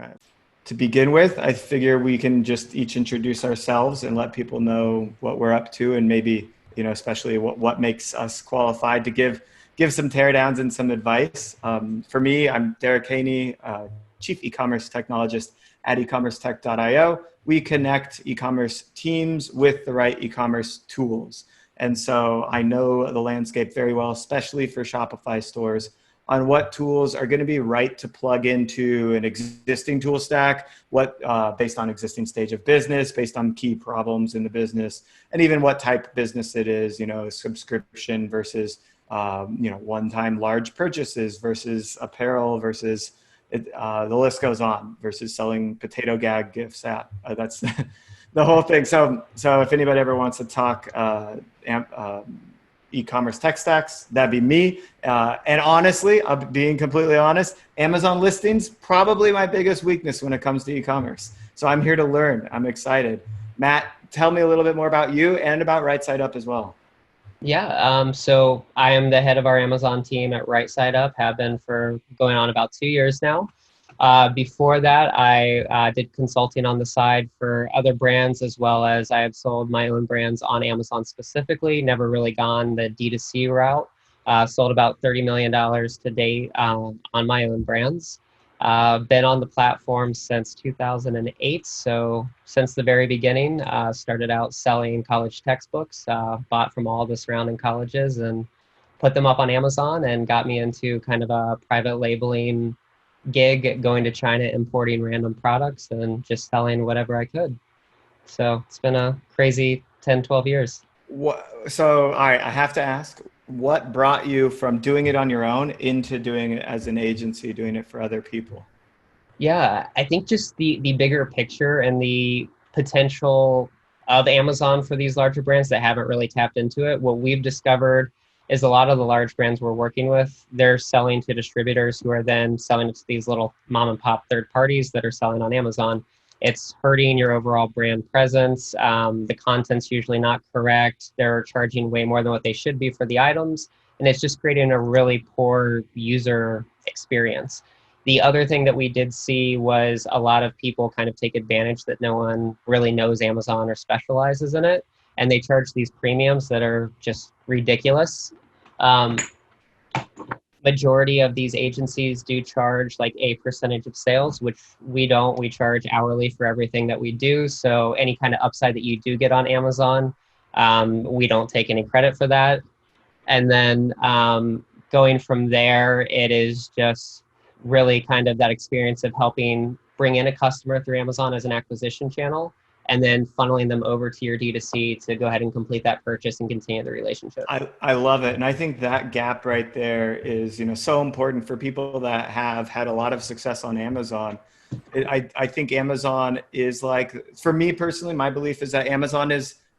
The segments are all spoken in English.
right. To begin with, I figure we can just each introduce ourselves and let people know what we're up to, and maybe, especially what makes us qualified to give some teardowns and some advice. For me, I'm Derek Haney, Chief E-commerce Technologist at ecommercetech.io. We connect e-commerce teams with the right e-commerce tools. And so I know the landscape very well, especially for Shopify stores, on what tools are going to be right to plug into an existing tool stack, what based on existing stage of business, based on key problems in the business, and even what type of business it is, subscription versus, one-time large purchases versus apparel versus, the list goes on, versus selling potato gag gifts app. That's the whole thing. So if anybody ever wants to talk e-commerce tech stacks, that'd be me. And honestly, I'm being completely honest, Amazon listings, probably my biggest weakness when it comes to e-commerce. So I'm here to learn. I'm excited. Matt, tell me a little bit more about you and about Right Side Up as well. Yeah, so I am the head of our Amazon team at Right Side Up, have been for going on about 2 years now. Before that, I did consulting on the side for other brands, as well as I have sold my own brands on Amazon specifically, never really gone the D2C route. Sold about $30 million to date on my own brands. Been on the platform since 2008, so since the very beginning, started out selling college textbooks, bought from all the surrounding colleges and put them up on Amazon, and got me into kind of a private labeling gig, going to China, importing random products and just selling whatever I could. So it's been a crazy 10, 12 years. So, all right, I have to ask, what brought you from doing it on your own into doing it as an agency, doing it for other people? Yeah, I think just the bigger picture and the potential of Amazon for these larger brands that haven't really tapped into it. What we've discovered is a lot of the large brands we're working with, they're selling to distributors who are then selling it to these little mom and pop third parties that are selling on Amazon. It's hurting your overall brand presence. The content's usually not correct. They're charging way more than what they should be for the items. And it's just creating a really poor user experience. The other thing that we did see was a lot of people kind of take advantage that no one really knows Amazon or specializes in it. And they charge these premiums that are just ridiculous. Majority of these agencies do charge like a percentage of sales, which we don't. We charge hourly for everything that we do. So any kind of upside that you do get on Amazon, we don't take any credit for that. And then going from there, it is just really kind of that experience of helping bring in a customer through Amazon as an acquisition channel, and then funneling them over to your D2C to go ahead and complete that purchase and continue the relationship. I love it. And I think that gap right there is, so important for people that have had a lot of success on Amazon. I think Amazon is like, for me personally, my belief is that Amazon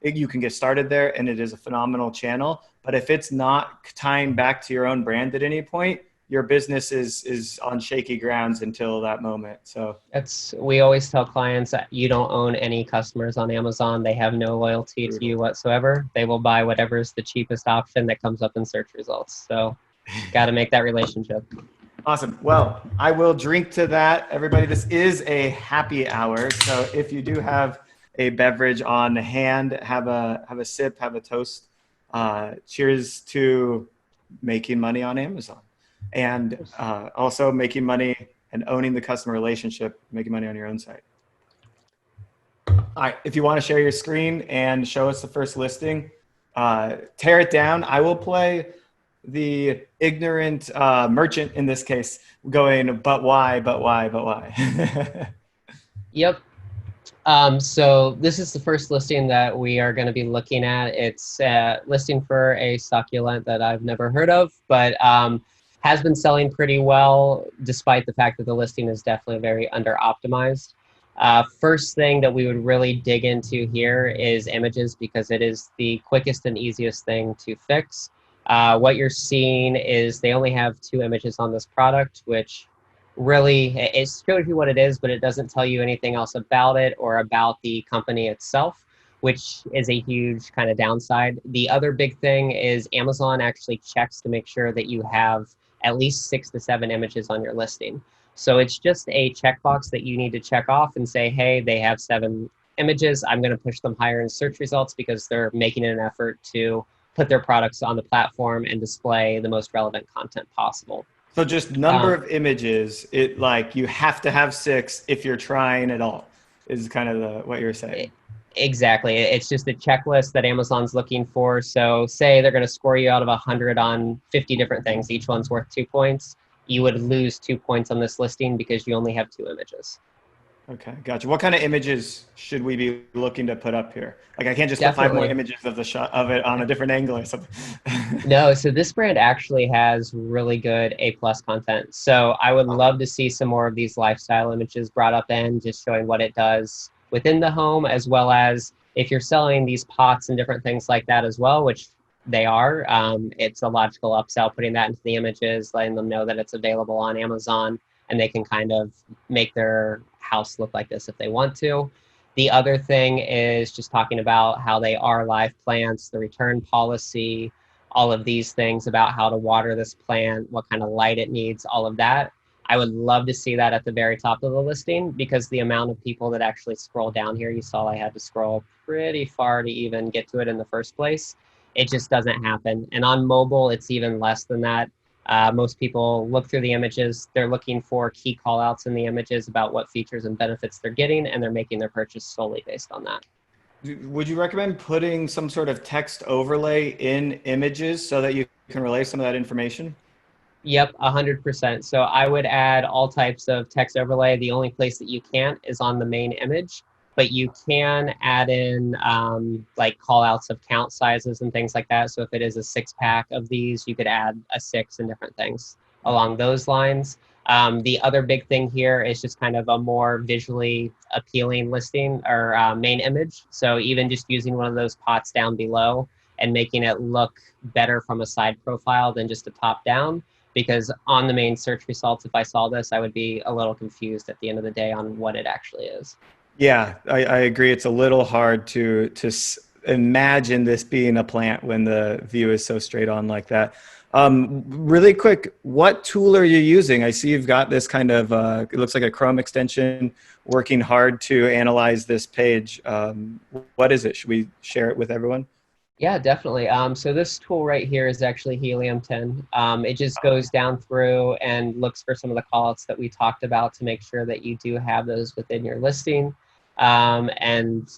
you can get started there and it is a phenomenal channel. But if it's not tying back to your own brand at any point, your business is on shaky grounds until that moment. So we always tell clients that you don't own any customers on Amazon. They have no loyalty to you whatsoever. They will buy whatever is the cheapest option that comes up in search results. So got to make that relationship. Awesome. Well, I will drink to that. Everybody, this is a happy hour. So if you do have a beverage on hand, have a sip, have a toast. Cheers to making money on Amazon. And also making money and owning the customer relationship, making money on your own site. All right, if you want to share your screen and show us the first listing, tear it down. I will play the ignorant merchant in this case, going, but why, but why, but why? Yep. So this is the first listing that we are going to be looking at. It's a listing for a succulent that I've never heard of, but has been selling pretty well, despite the fact that the listing is definitely very under-optimized. First thing that we would really dig into here is images, because it is the quickest and easiest thing to fix. What you're seeing is they only have 2 images on this product, which really, it shows you what it is, but it doesn't tell you anything else about it or about the company itself, which is a huge kind of downside. The other big thing is Amazon actually checks to make sure that you have at least 6 to 7 images on your listing. So it's just a checkbox that you need to check off and say, hey, they have 7 images. I'm going to push them higher in search results because they're making an effort to put their products on the platform and display the most relevant content possible. So just number of images, it like you have to have 6 if you're trying at all, is kind of what you're saying. Exactly. It's just a checklist that Amazon's looking for. So say they're going to score you out of 100 on 50 different things. Each one's worth 2 points. You would lose 2 points on this listing because you only have 2 images. Okay, gotcha. What kind of images should we be looking to put up here? Like I can't just put 5 more images of the shot of it on a different angle or something. No, so this brand actually has really good A+ content. So I would love to see some more of these lifestyle images brought up in, just showing what it does within the home, as well as if you're selling these pots and different things like that as well, which they are. It's a logical upsell, putting that into the images, letting them know that it's available on Amazon, and they can kind of make their house look like this if they want to. The other thing is just talking about how they are live plants, the return policy, all of these things about how to water this plant, what kind of light it needs, all of that. I would love to see that at the very top of the listing, because the amount of people that actually scroll down here, you saw I had to scroll pretty far to even get to it in the first place. It just doesn't happen. And on mobile, it's even less than that. Most people look through the images. They're looking for key callouts in the images about what features and benefits they're getting, and they're making their purchase solely based on that. Would you recommend putting some sort of text overlay in images so that you can relay some of that information? Yep, 100%. So I would add all types of text overlay. The only place that you can't is on the main image, but you can add in like call outs of count sizes and things like that. So if it is a 6-pack of these, you could add a 6 and different things along those lines. The other big thing here is just kind of a more visually appealing listing or main image. So even just using one of those pots down below and making it look better from a side profile than just a top down. Because on the main search results, if I saw this, I would be a little confused at the end of the day on what it actually is. Yeah, I agree. It's a little hard to imagine this being a plant when the view is so straight on like that. Really quick, what tool are you using? I see you've got this kind of, it looks like a Chrome extension working hard to analyze this page. What is it? Should we share it with everyone? Yeah, definitely. So this tool right here is actually Helium 10. It just goes down through and looks for some of the callouts that we talked about to make sure that you do have those within your listing, and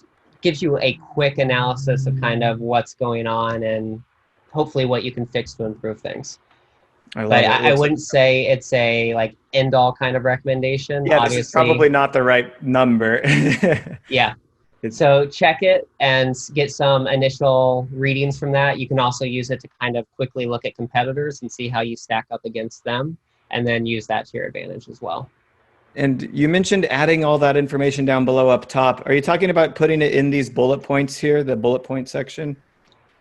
gives you a quick analysis of kind of what's going on and hopefully what you can fix to improve things. I love But it. I wouldn't say it's a like end all kind of recommendation. Yeah, this is Obviously, probably not the right number. yeah. So check it and get some initial readings from that. You can also use it to kind of quickly look at competitors and see how you stack up against them, and then use that to your advantage as well. And you mentioned adding all that information down below up top. Are you talking about putting it in these bullet points here, the bullet point section?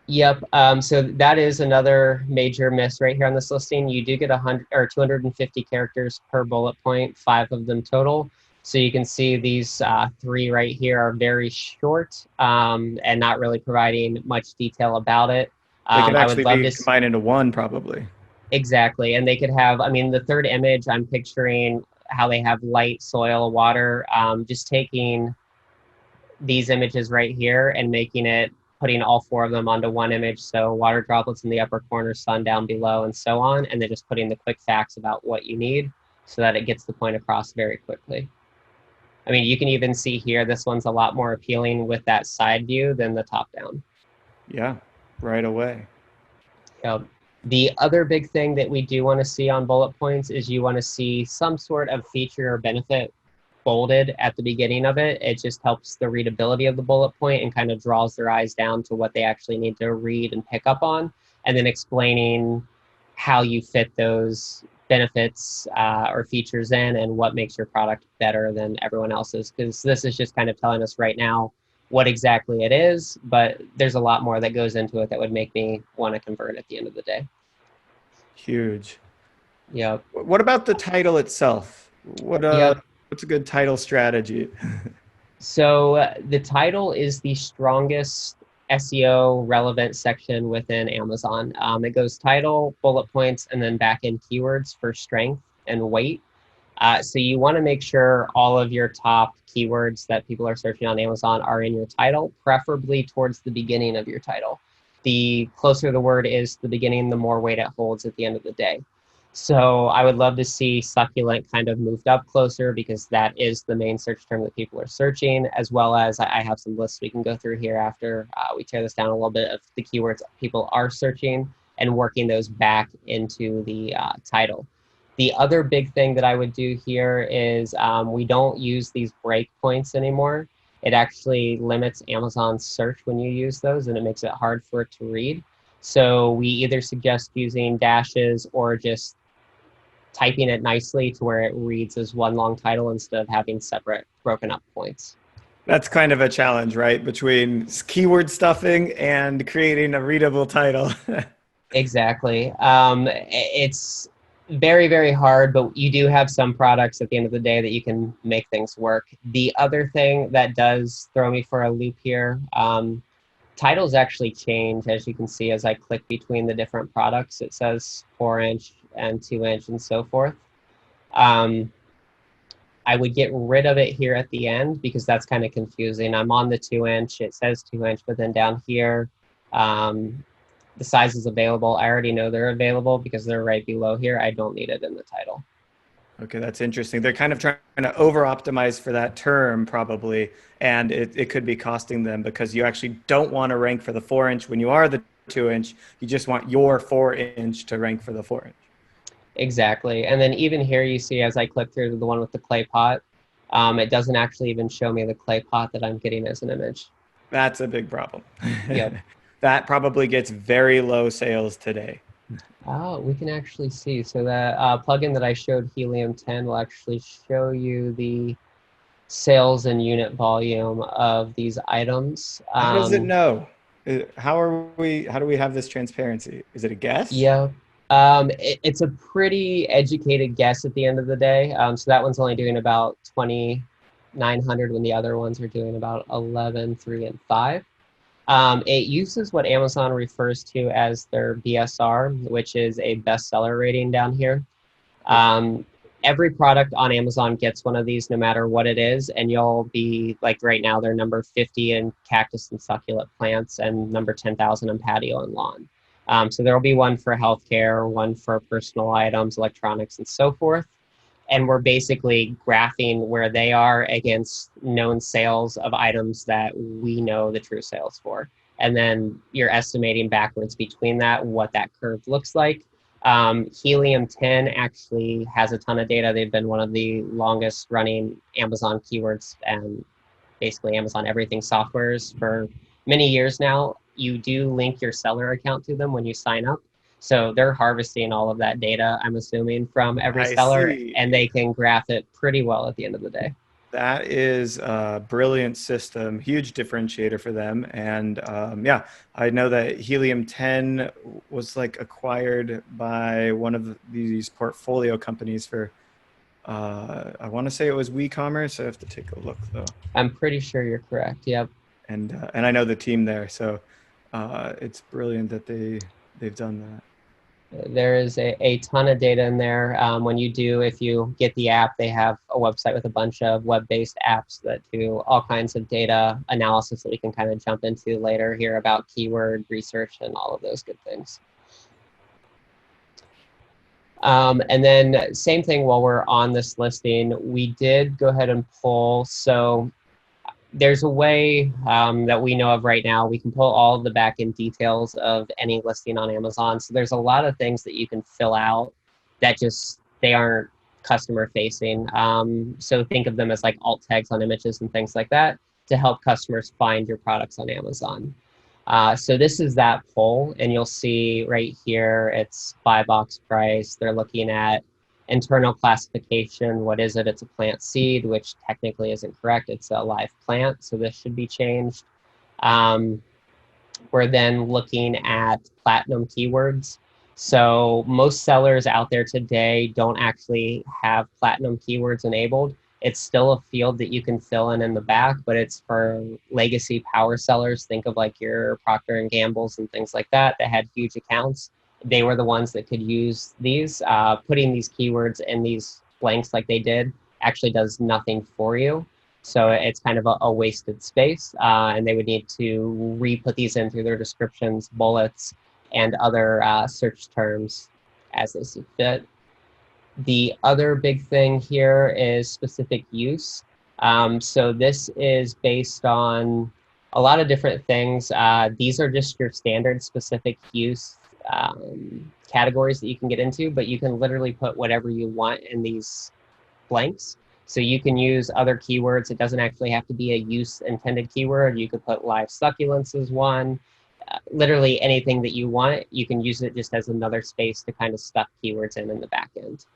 Yep. So that is another major miss right here on this listing. You do get 100 or 250 characters per bullet point, 5 of them total. So you can see these 3 right here are very short and not really providing much detail about it. They could I would actually love be to combined into one, probably. Exactly. And they could have, I mean, the third image, I'm picturing how they have light, soil, water, just taking these images right here and making it, putting all 4 of them onto one image. So water droplets in the upper corner, sun down below, and so on. And then just putting the quick facts about what you need so that it gets the point across very quickly. I mean, you can even see here, this one's a lot more appealing with that side view than the top down. Yeah, right away. The other big thing that we do want to see on bullet points is you want to see some sort of feature or benefit bolded at the beginning of it. It just helps the readability of the bullet point and kind of draws their eyes down to what they actually need to read and pick up on, and then explaining how you fit those benefits or features in and what makes your product better than everyone else's. Because this is just kind of telling us right now what exactly it is, but there's a lot more that goes into it that would make me want to convert at the end of the day. Huge. Yep. What about the title itself? What's a good title strategy? So the title is the strongest SEO relevant section within Amazon. It goes title, bullet points, and then back end keywords for strength and weight. So you want to make sure all of your top keywords that people are searching on Amazon are in your title, preferably towards the beginning of your title. The closer the word is to the beginning, the more weight it holds at the end of the day. So I would love to see succulent kind of moved up closer, because that is the main search term that people are searching, as well as I have some lists we can go through here after we tear this down a little bit of the keywords people are searching and working those back into the title. The other big thing that I would do here is we don't use these breakpoints anymore. It actually limits Amazon's search when you use those, and it makes it hard for it to read. So we either suggest using dashes or just typing it nicely to where it reads as one long title instead of having separate broken up points. That's kind of a challenge, right? Between keyword stuffing and creating a readable title. Exactly. It's very, very hard, but you do have some products at the end of the day that you can make things work. The other thing that does throw me for a loop here, titles actually change, as you can see, as I click between the different products. It says 4-inch and 2-inch and so forth. I would get rid of it here at the end because that's kind of confusing. I'm on the 2-inch, it says 2-inch, but then down here, the size is available. I already know they're available because they're right below here. I don't need it in the title. Okay, that's interesting. They're kind of trying to over-optimize for that term, probably, and it could be costing them because you actually don't want to rank for the 4-inch when you are the 2-inch. You just want your 4-inch to rank for the 4-inch. Exactly. And then even here you see as I click through the one with the clay pot, it doesn't actually even show me the clay pot that I'm getting as an image. That's a big problem. Yep. That probably gets very low sales today. Oh, we can actually see. So the plugin that I showed, Helium 10, will actually show you the sales and unit volume of these items. How does it know? How do we have this transparency? Is it a guess? Yeah. It's a pretty educated guess at the end of the day. So that one's only doing about 2,900 when the other ones are doing about 11, 3, and 5. It uses what Amazon refers to as their BSR, which is a bestseller rating down here. Every product on Amazon gets one of these no matter what it is, and you'll be, like right now, they're number 50 in cactus and succulent plants and number 10,000 in patio and lawn. So there will be one for healthcare, one for personal items, electronics, and so forth. And we're basically graphing where they are against known sales of items that we know the true sales for. And then you're estimating backwards between that, what that curve looks like. Helium 10 actually has a ton of data. They've been one of the longest running Amazon keywords and basically Amazon everything softwares for many years now. You do link your seller account to them when you sign up. So they're harvesting all of that data, I'm assuming, from every seller, and they can graph it pretty well at the end of the day. That is a brilliant system, huge differentiator for them. And yeah, I know that Helium 10 was like acquired by one of these portfolio companies for, I want to say it was eCommerce. I have to take a look though. I'm pretty sure you're correct. Yep. And I know the team there, so it's brilliant that they've done that. There is a ton of data in there. If you get the app, they have a website with a bunch of web-based apps that do all kinds of data analysis that we can kind of jump into later here about keyword research and all of those good things. And then same thing while we're on this listing, we did go ahead and pull. So there's a way that we know of right now. We can pull all of the back-end details of any listing on Amazon. So there's a lot of things that you can fill out that they aren't customer facing. So think of them as like alt tags on images and things like that to help customers find your products on Amazon. So this is that poll, and you'll see right here, it's buy box price. They're looking at internal classification. What is it? It's a plant seed, which technically isn't correct. It's a live plant, so this should be changed. We're then looking at platinum keywords. So most sellers out there today don't actually have platinum keywords enabled. It's still a field that you can fill in the back, but it's for legacy power sellers. Think of like your Procter and Gamble's and things like that had huge accounts. They were the ones that could use these. Putting these keywords in these blanks like they did actually does nothing for you. So it's kind of a wasted space, and they would need to re-put these in through their descriptions, bullets, and other search terms as they see fit. The other big thing here is specific use. So this is based on a lot of different things. These are just your standard specific use categories that you can get into, but you can literally put whatever you want in these blanks. So you can use other keywords. It doesn't actually have to be a use intended keyword. You could put live succulents as one. Literally anything that you want, you can use it just as another space to kind of stuff keywords in the back end.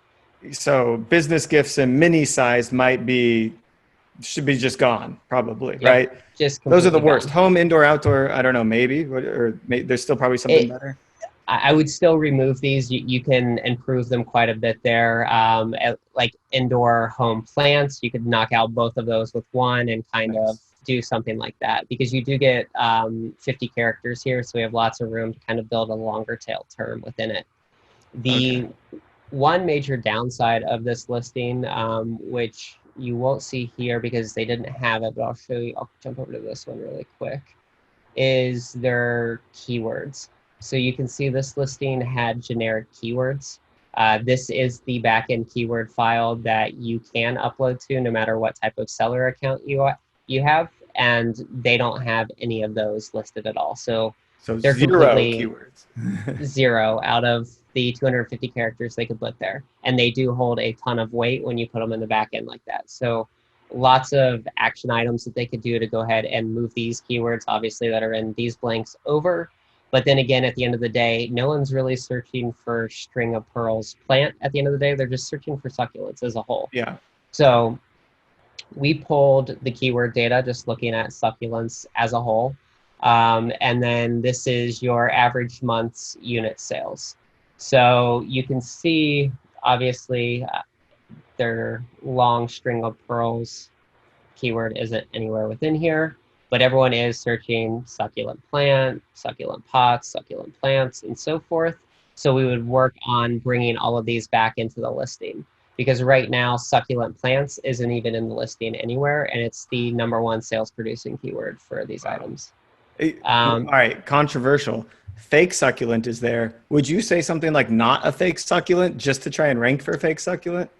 So business gifts and mini size should be just gone, probably, yep. Right? Just those are the worst. Gone. Home, indoor, outdoor, I don't know, maybe, there's still probably something better. I would still remove these. You can improve them quite a bit there. Like indoor home plants, you could knock out both of those with one and kind of do something like that, because you do get 50 characters here, so we have lots of room to kind of build a longer tail term within it. The one major downside of this listing, which you won't see here because they didn't have it, but I'll show you. I'll jump over to this one really quick, is their keywords. So you can see this listing had generic keywords. This is the backend keyword file that you can upload to no matter what type of seller account you have, and they don't have any of those listed at all. So they're zero keywords. Zero out of the 250 characters they could put there. And they do hold a ton of weight when you put them in the back end like that. So lots of action items that they could do to go ahead and move these keywords, obviously, that are in these blanks over. But then again, at the end of the day, no one's really searching for string of pearls plant. At the end of the day, they're just searching for succulents as a whole. Yeah. So we pulled the keyword data, just looking at succulents as a whole. And then this is your average month's unit sales. So you can see, obviously, their long string of pearls keyword isn't anywhere within here, but everyone is searching succulent plant, succulent pots, succulent plants, and so forth. So we would work on bringing all of these back into the listing, because right now succulent plants isn't even in the listing anywhere, and it's the #1 sales producing keyword for these items. All right, controversial. Fake succulent is there. Would you say something like not a fake succulent just to try and rank for fake succulent?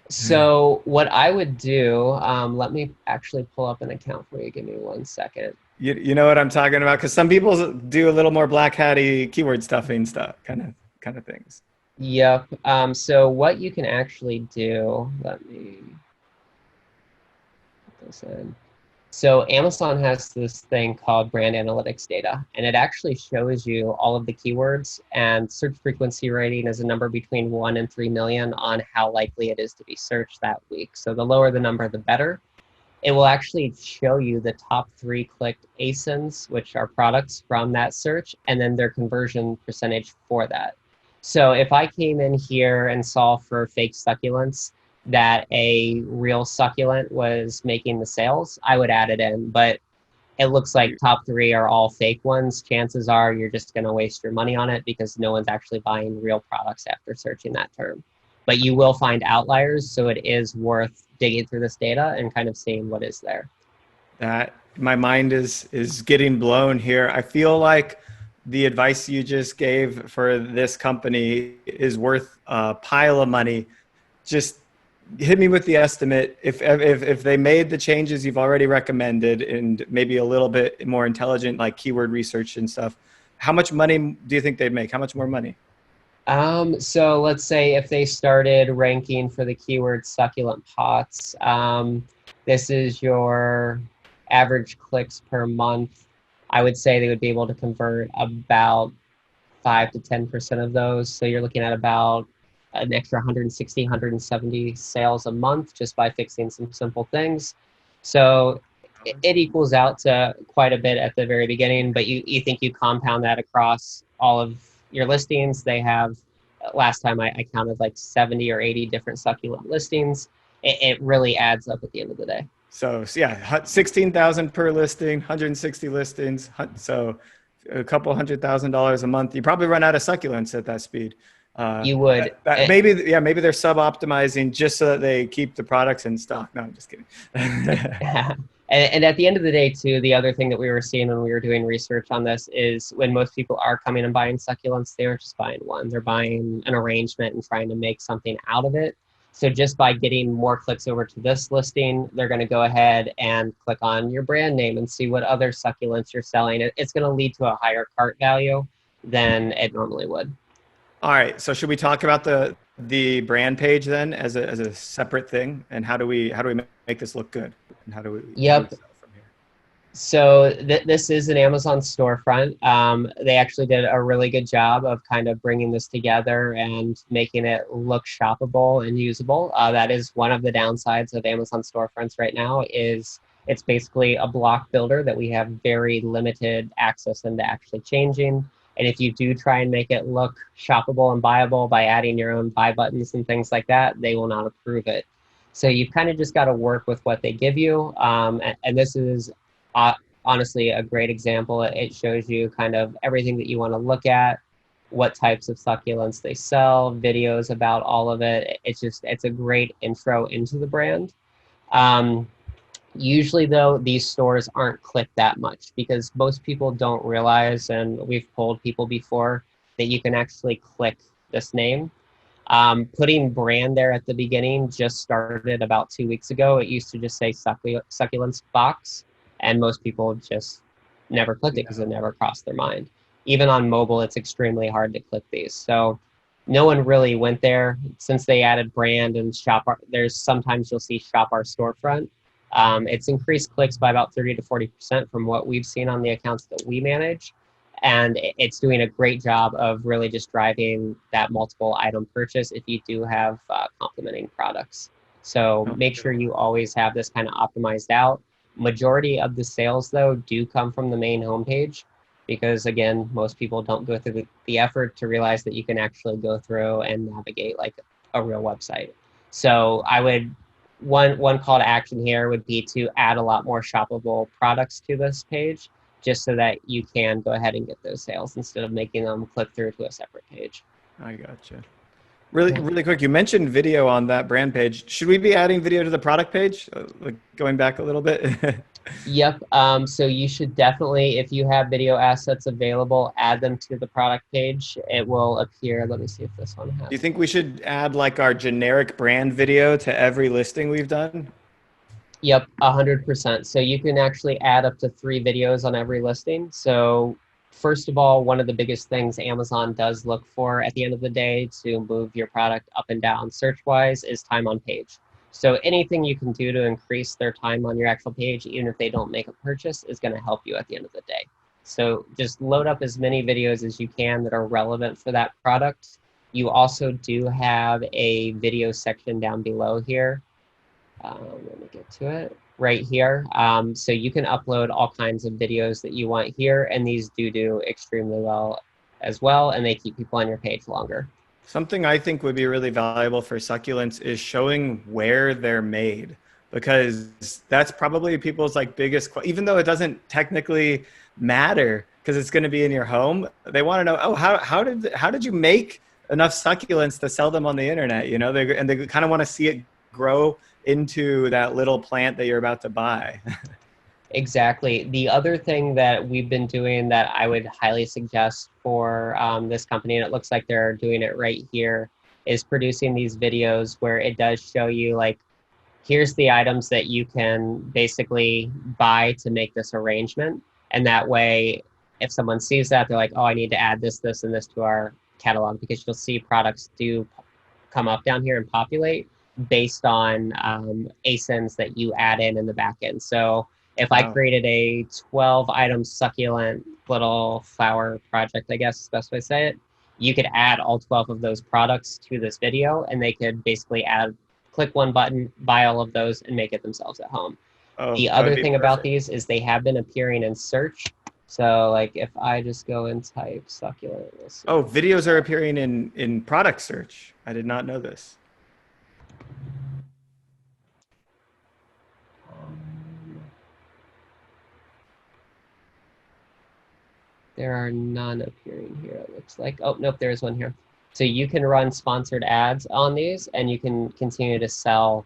So what I would do, let me actually pull up an account for you. Give me 1 second. You know what I'm talking about? Because some people do a little more black hatty keyword stuffing stuff, kind of things. Yep. So what you can actually do, let me put this in. So Amazon has this thing called brand analytics data, and it actually shows you all of the keywords, and search frequency rating is a number between 1 and 3 million on how likely it is to be searched that week. So the lower the number, the better. It will actually show you the top 3 clicked ASINs, which are products from that search, and then their conversion percentage for that. So if I came in here and saw for fake succulents that a real succulent was making the sales, I would add it in. But it looks like top 3 are all fake ones. Chances are you're just going to waste your money on it because no one's actually buying real products after searching that term. But you will find outliers, so it is worth digging through this data and kind of seeing what is there. That my mind is getting blown here. I feel like the advice you just gave for this company is worth a pile of money. Just hit me with the estimate. If they made the changes you've already recommended and maybe a little bit more intelligent, like keyword research and stuff, how much money do you think they'd make? How much more money? So let's say if they started ranking for the keyword succulent pots, this is your average clicks per month. I would say they would be able to convert about 5 to 10% of those. So you're looking at about an extra 160, 170 sales a month just by fixing some simple things. So it equals out to quite a bit at the very beginning, but you think you compound that across all of your listings. They have, last time I counted like 70 or 80 different succulent listings. It really adds up at the end of the day. So yeah, 16,000 per listing, 160 listings. So a couple $100,000 a month. You probably run out of succulents at that speed. You would. Maybe they're sub-optimizing just so that they keep the products in stock. No, I'm just kidding. And at the end of the day, too, the other thing that we were seeing when we were doing research on this is when most people are coming and buying succulents, they aren't just buying one. They're buying an arrangement and trying to make something out of it. So just by getting more clicks over to this listing, they're going to go ahead and click on your brand name and see what other succulents you're selling. It's going to lead to a higher cart value than it normally would. All right. So should we talk about the brand page then as a separate thing? And how do we make this look good? And how do we Yep. sell from here? So this is an Amazon storefront. They actually did a really good job of kind of bringing this together and making it look shoppable and usable. That is one of the downsides of Amazon storefronts right now is it's basically a block builder that we have very limited access into actually changing. And if you do try and make it look shoppable and buyable by adding your own buy buttons and things like that, they will not approve it. So you've kind of just got to work with what they give you. And this is honestly a great example. It shows you kind of everything that you want to look at, what types of succulents they sell, videos about all of it. It's a great intro into the brand. Usually, though, these stores aren't clicked that much because most people don't realize, and we've polled people before, that you can actually click this name. Putting brand there at the beginning just started about 2 weeks ago. It used to just say succulents box, and most people just never clicked it because it never crossed their mind. Even on mobile, it's extremely hard to click these. So no one really went there since they added brand and there's sometimes you'll see shop our storefront. It's increased clicks by about 30 to 40% from what we've seen on the accounts that we manage. And it's doing a great job of really just driving that multiple item purchase if you do have complementing products. So make sure you always have this kind of optimized out. Majority of the sales, though, do come from the main homepage because, again, most people don't go through the effort to realize that you can actually go through and navigate like a real website. So I would one call to action here would be to add a lot more shoppable products to this page, just so that you can go ahead and get those sales instead of making them click through to a separate page. I gotcha. Really quick, you mentioned video on that brand page. Should we be adding video to the product page? Like going back a little bit? Yep. So you should definitely, if you have video assets available, add them to the product page. It will appear. Let me see if this one has. Do you think we should add like our generic brand video to every listing we've done? Yep, 100%. So you can actually add up to 3 videos on every listing. So first of all, one of the biggest things Amazon does look for at the end of the day to move your product up and down search-wise is time on page. So anything you can do to increase their time on your actual page, even if they don't make a purchase, is going to help you at the end of the day. So just load up as many videos as you can that are relevant for that product. You also do have a video section down below here. Let me get to it right here. So you can upload all kinds of videos that you want here, and these do extremely well as well, and they keep people on your page longer. Something I think would be really valuable for succulents is showing where they're made, because that's probably people's like biggest, even though it doesn't technically matter because it's going to be in your home. They want to know, oh, how did you make enough succulents to sell them on the internet? You know, they kind of want to see it grow into that little plant that you're about to buy. Exactly. The other thing that we've been doing that I would highly suggest for this company, and it looks like they're doing it right here, is producing these videos where it does show you like, here's the items that you can basically buy to make this arrangement. And that way, if someone sees that, they're like, oh, I need to add this, this, and this to our catalog, because you'll see products do come up down here and populate based on ASINs that you add in the back end. So if I created a 12 item succulent little flower project, I guess is the best way to say it, you could add all 12 of those products to this video, and they could basically click one button, buy all of those, and make it themselves at home. The other thing about these is they have been appearing in search. So like if I just go and type succulent. Oh, videos are appearing in product search. I did not know this. There are none appearing here, it looks like. Oh, nope, there is one here. So you can run sponsored ads on these, and you can continue to sell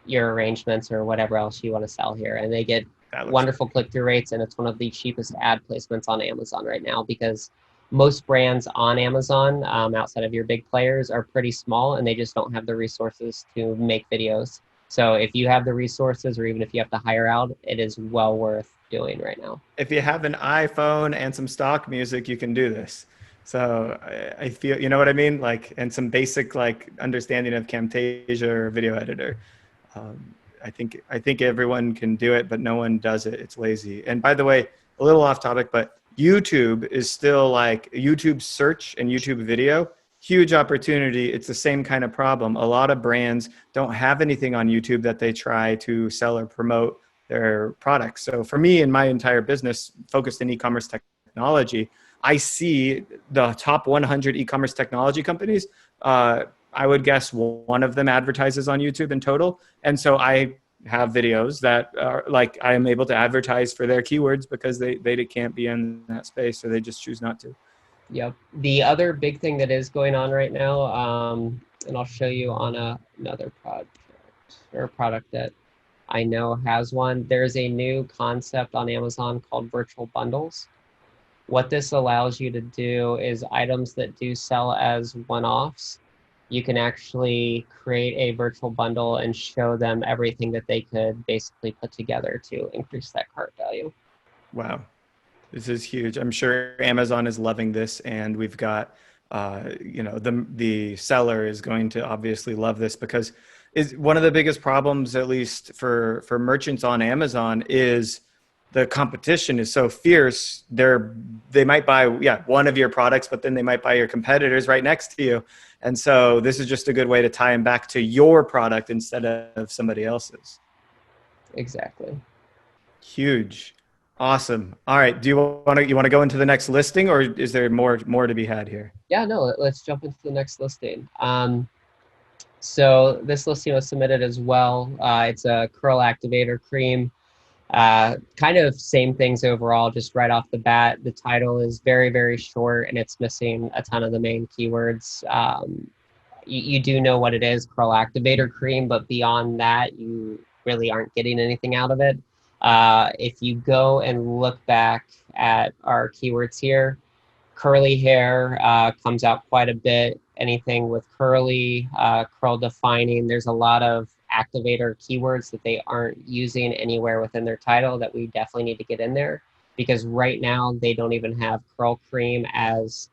your arrangements or whatever else you want to sell here. And they get wonderful click-through rates, and it's one of the cheapest ad placements on Amazon right now, because most brands on Amazon, outside of your big players, are pretty small, and they just don't have the resources to make videos. So if you have the resources, or even if you have to hire out, it is well worth doing right now. If you have an iPhone and some stock music, you can do this. So I feel, you know what I mean? Like, and some basic like understanding of Camtasia or video editor. I think everyone can do it, but no one does it. It's lazy. And by the way, a little off topic, but YouTube is still like YouTube search and YouTube video, huge opportunity. It's the same kind of problem. A lot of brands don't have anything on YouTube that they try to sell or promote their products. So for me and my entire business focused in e-commerce technology, I see the top 100 e-commerce technology companies. I would guess one of them advertises on YouTube in total. And so I have videos that are like, I am able to advertise for their keywords because they can't be in that space, or they just choose not to. Yep. The other big thing that is going on right now, and I'll show you on another project or a product that I know has one. There's a new concept on Amazon called virtual bundles. What this allows you to do is items that do sell as one-offs, you can actually create a virtual bundle and show them everything that they could basically put together to increase that cart value. Wow. This is huge. I'm sure Amazon is loving this, and we've got, the seller is going to obviously love this, because is one of the biggest problems, at least for merchants on Amazon, is the competition is so fierce. They might buy one of your products, but then they might buy your competitors right next to you. And so this is just a good way to tie them back to your product instead of somebody else's. Exactly. Huge. Awesome. All right. Do you want to go into the next listing, or is there more to be had here? Yeah, no, let's jump into the next listing. So this listing was submitted as well. It's a curl activator cream. Kind of same things overall, just right off the bat. The title is very, very short, and it's missing a ton of the main keywords. You do know what it is, curl activator cream, but beyond that, you really aren't getting anything out of it. If you go and look back at our keywords here, curly hair comes out quite a bit. Anything with curly, curl defining, there's a lot of activator keywords that they aren't using anywhere within their title that we definitely need to get in there, because right now they don't even have curl cream as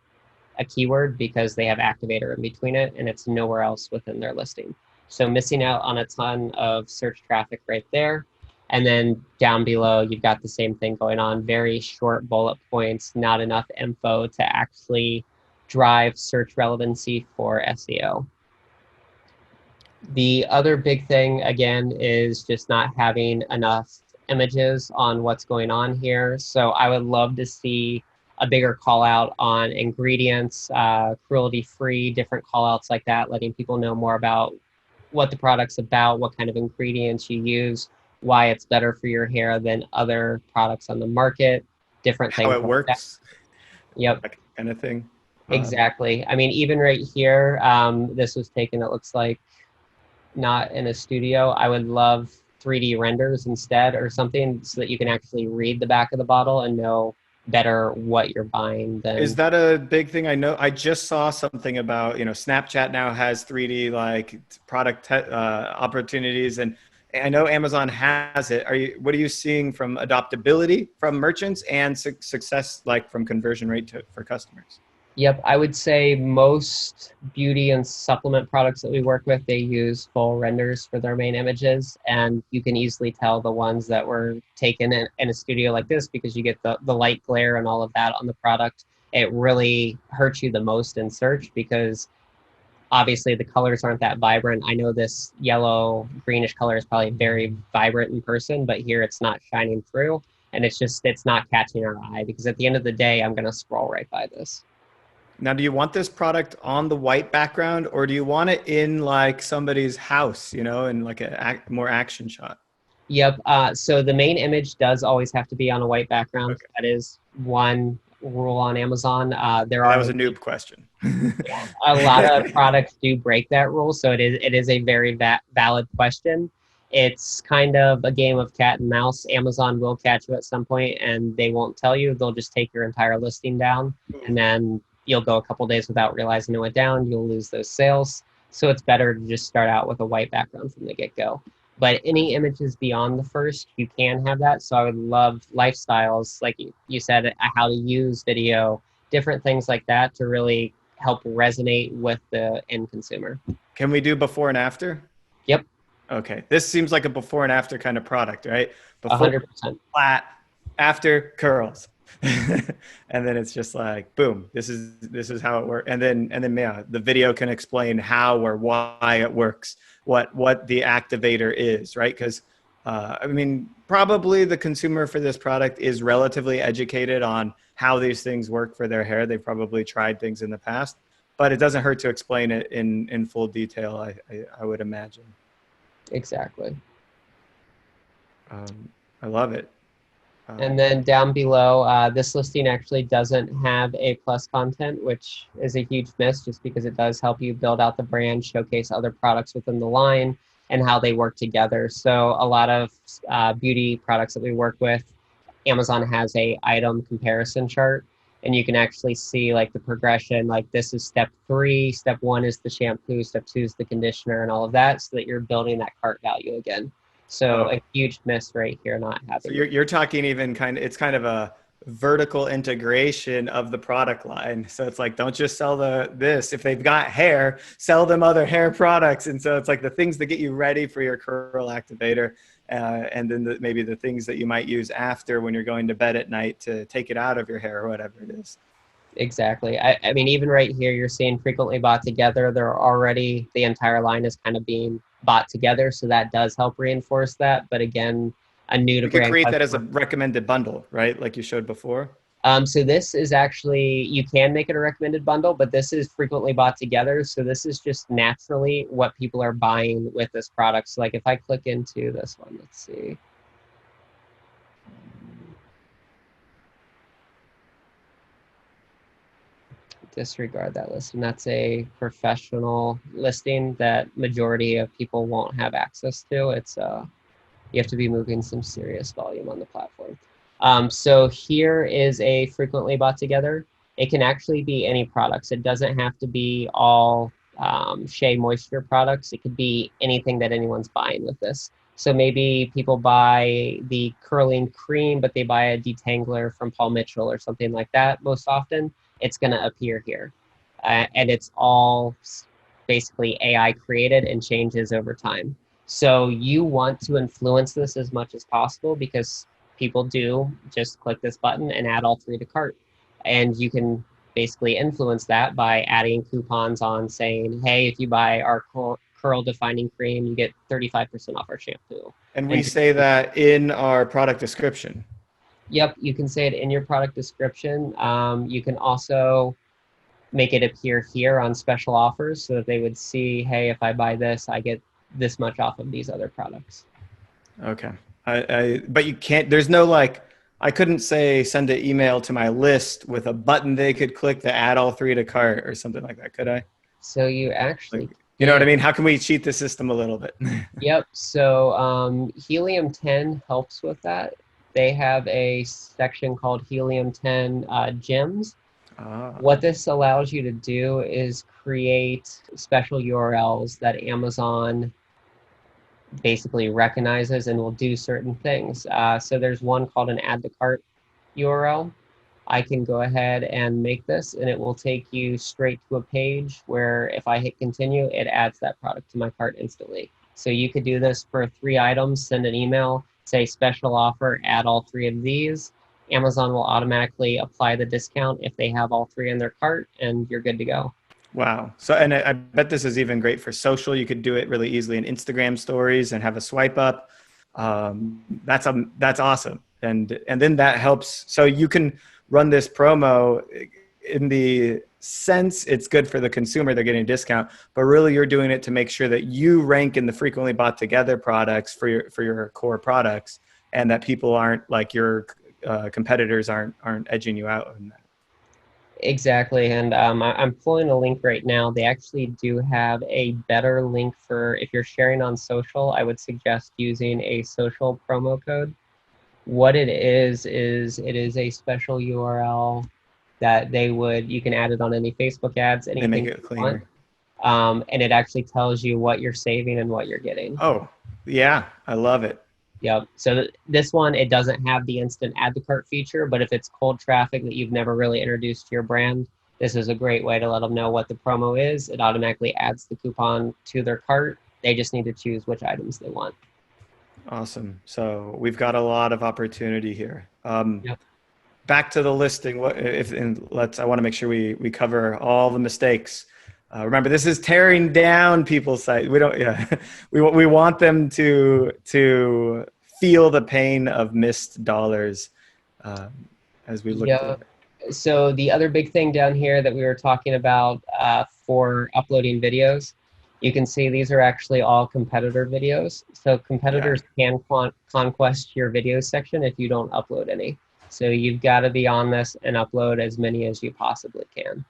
a keyword because they have activator in between it, and it's nowhere else within their listing. So missing out on a ton of search traffic right there. And then down below, you've got the same thing going on. Very short bullet points, not enough info to actually drive search relevancy for SEO. The other big thing, again, is just not having enough images on what's going on here. So I would love to see a bigger call out on ingredients, cruelty-free, different call outs like that, letting people know more about what the product's about, what kind of ingredients you use, why it's better for your hair than other products on the market, different things. How it works. Yep. That kind of thing. Exactly. I mean, even right here, this was taken, it looks like, not in a studio. I would love 3D renders instead, or something, so that you can actually read the back of the bottle and know better what you're buying. Is that a big thing? I know I just saw something about, Snapchat now has 3D like product opportunities, and I know Amazon has it. What are you seeing from adoptability from merchants and success, like from conversion rate for customers? Yep, I would say most beauty and supplement products that we work with, they use full renders for their main images, and you can easily tell the ones that were taken in a studio like this, because you get the light glare and all of that on the product. It really hurts you the most in search, because obviously the colors aren't that vibrant. I know this yellow greenish color is probably very vibrant in person, but here it's not shining through, and it's not catching our eye, because at the end of the day, I'm going to scroll right by this. Now, do you want this product on the white background, or do you want it in like somebody's house, in like a more action shot? Yep. So the main image does always have to be on a white background. Okay. That is one rule on Amazon. There That are was a noob question. a lot of products do break that rule, so it is a very valid question. It's kind of a game of cat and mouse. Amazon will catch you at some point, and they won't tell you. They'll just take your entire listing down, and then you'll go a couple days without realizing it went down. You'll lose those sales. So it's better to just start out with a white background from the get-go. But any images beyond the first, you can have that. So I would love lifestyles, like you said, how to use video, different things like that to really help resonate with the end consumer. Can we do before and after? Yep. Okay. This seems like a before and after kind of product, right? Before 100%. flat, after curls. And then it's just like, boom, this is how it works. And then yeah, the video can explain how or why it works, what the activator is, right? Because I mean, probably the consumer for this product is relatively educated on how these things work for their hair. They've probably tried things in the past, but it doesn't hurt to explain it in full detail, I would imagine. Exactly. I love it. And then down below, this listing actually doesn't have A+ content, which is a huge miss just because it does help you build out the brand, showcase other products within the line and how they work together. So a lot of beauty products that we work with, Amazon has a item comparison chart, and you can actually see like the progression, like this is step 3, step 1 is the shampoo, step 2 is the conditioner and all of that, so that you're building that cart value again. So a huge miss right here, not having. So you're talking even it's kind of a vertical integration of the product line. So it's like, don't just sell this. If they've got hair, sell them other hair products. And so it's like the things that get you ready for your curl activator. And then maybe the things that you might use after when you're going to bed at night to take it out of your hair or whatever it is. Exactly. I mean, even right here, you're seeing frequently bought together. They're already, the entire line is kind of being bought together. So that does help reinforce that. But again, a new to brand. You could create that as a recommended bundle, right? Like you showed before. So this is actually, you can make it a recommended bundle, but this is frequently bought together. So this is just naturally what people are buying with this product. So like if I click into this one, let's see. Disregard that list, and that's a professional listing that majority of people won't have access to. It's you have to be moving some serious volume on the platform. So here is a frequently bought together. It can actually be any products. It doesn't have to be all Shea Moisture products. It could be anything that anyone's buying with this. So maybe people buy the curling cream, but they buy a detangler from Paul Mitchell or something like that most often. It's going to appear here. And it's all basically AI created and changes over time. So you want to influence this as much as possible because people do just click this button and add all 3 to cart. And you can basically influence that by adding coupons on saying, hey, if you buy our curl defining cream, you get 35% off our shampoo. And we say that in our product description. Yep, you can say it in your product description. You can also make it appear here on special offers so that they would see, hey, if I buy this, I get this much off of these other products. Okay. But you can't, there's no like, I couldn't say send an email to my list with a button they could click to add all 3 to cart or something like that, could I? So you actually... Like, you know what I mean? How can we cheat the system a little bit? Yep. So Helium 10 helps with that. They have a section called Helium 10 Gems. What this allows you to do is create special URLs that Amazon basically recognizes and will do certain things. So there's one called an add to cart URL. I can go ahead and make this and it will take you straight to a page where if I hit continue, it adds that product to my cart instantly. So you could do this for 3 items, send an email, say special offer, add all 3 of these. Amazon will automatically apply the discount if they have all 3 in their cart and you're good to go. Wow. So, and I bet this is even great for social. You could do it really easily in Instagram stories and have a swipe up. That's awesome. And then that helps. So you can run this promo in the sense it's good for the consumer, they're getting a discount, but really you're doing it to make sure that you rank in the frequently bought together products for your core products, and that people aren't like your competitors aren't edging you out on that. Exactly, and I'm pulling a link right now. They actually do have a better link for if you're sharing on social. I would suggest using a social promo code. What it is it is a special URL that you can add it on any Facebook ads, They make anything it you want. cleaner. And it actually tells you what you're saving and what you're getting. Oh, yeah, I love it. Yep. So this one, it doesn't have the instant add to cart feature, but if it's cold traffic that you've never really introduced to your brand, this is a great way to let them know what the promo is. It automatically adds the coupon to their cart. They just need to choose which items they want. Awesome. So we've got a lot of opportunity here. Yep. Back to the listing. What if? And let's. I want to make sure we cover all the mistakes. Remember, this is tearing down people's site. We don't. Yeah, we want them to feel the pain of missed dollars as we look through Yeah. it. So the other big thing down here that we were talking about for uploading videos, you can see these are actually all competitor videos. So Yeah. competitors can conquest your video section if you don't upload any. So you've got to be on this and upload as many as you possibly can.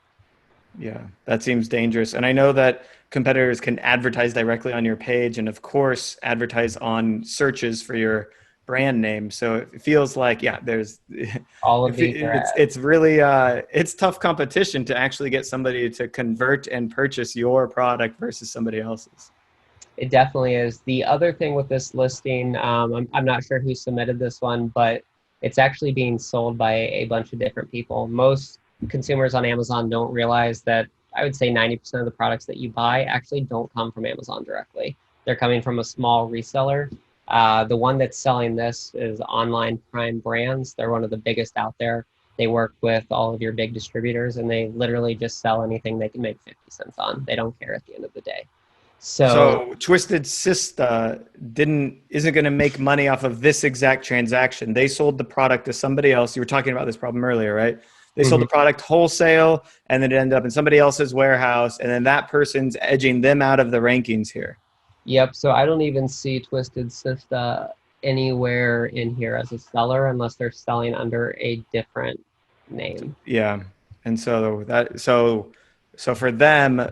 Yeah, that seems dangerous. And I know that competitors can advertise directly on your page and, of course, advertise on searches for your brand name. So it feels like, yeah, there's, All of these are ads. it's really, it's tough competition to actually get somebody to convert and purchase your product versus somebody else's. It definitely is. The other thing with this listing, I'm not sure who submitted this one, but it's actually being sold by a bunch of different people. Most consumers on Amazon don't realize that I would say 90% of the products that you buy actually don't come from Amazon directly. They're coming from a small reseller. The one that's selling this is Online Prime Brands. They're one of the biggest out there. They work with all of your big distributors and they literally just sell anything they can make 50 cents on. They don't care at the end of the day. So So Twisted Sista isn't going to make money off of this exact transaction. They sold the product to somebody else. You were talking about this problem earlier, right? They sold the product wholesale, and then it ended up in somebody else's warehouse, and then that person's edging them out of the rankings here. Yep. So I don't even see Twisted Sister anywhere in here as a seller unless they're selling under a different name. Yeah, and so for them,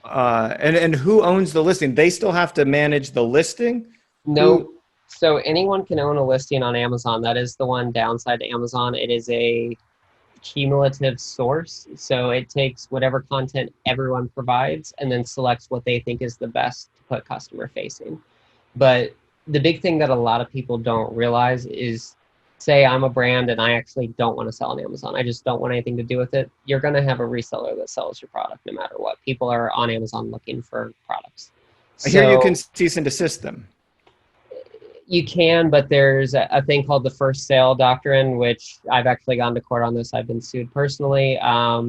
and who owns the listing? They still have to manage the listing. No. Who? So anyone can own a listing on Amazon. That is the one downside to Amazon. It is a cumulative source. So it takes whatever content everyone provides and then selects what they think is the best to put customer facing. But the big thing that a lot of people don't realize is say I'm a brand and I actually don't want to sell on Amazon. I just don't want anything to do with it. You're going to have a reseller that sells your product no matter what. People are on Amazon looking for products. I hear you can So cease and desist them. you can, but there's a thing called the first sale doctrine, which I've actually gone to court on this. I've been sued personally.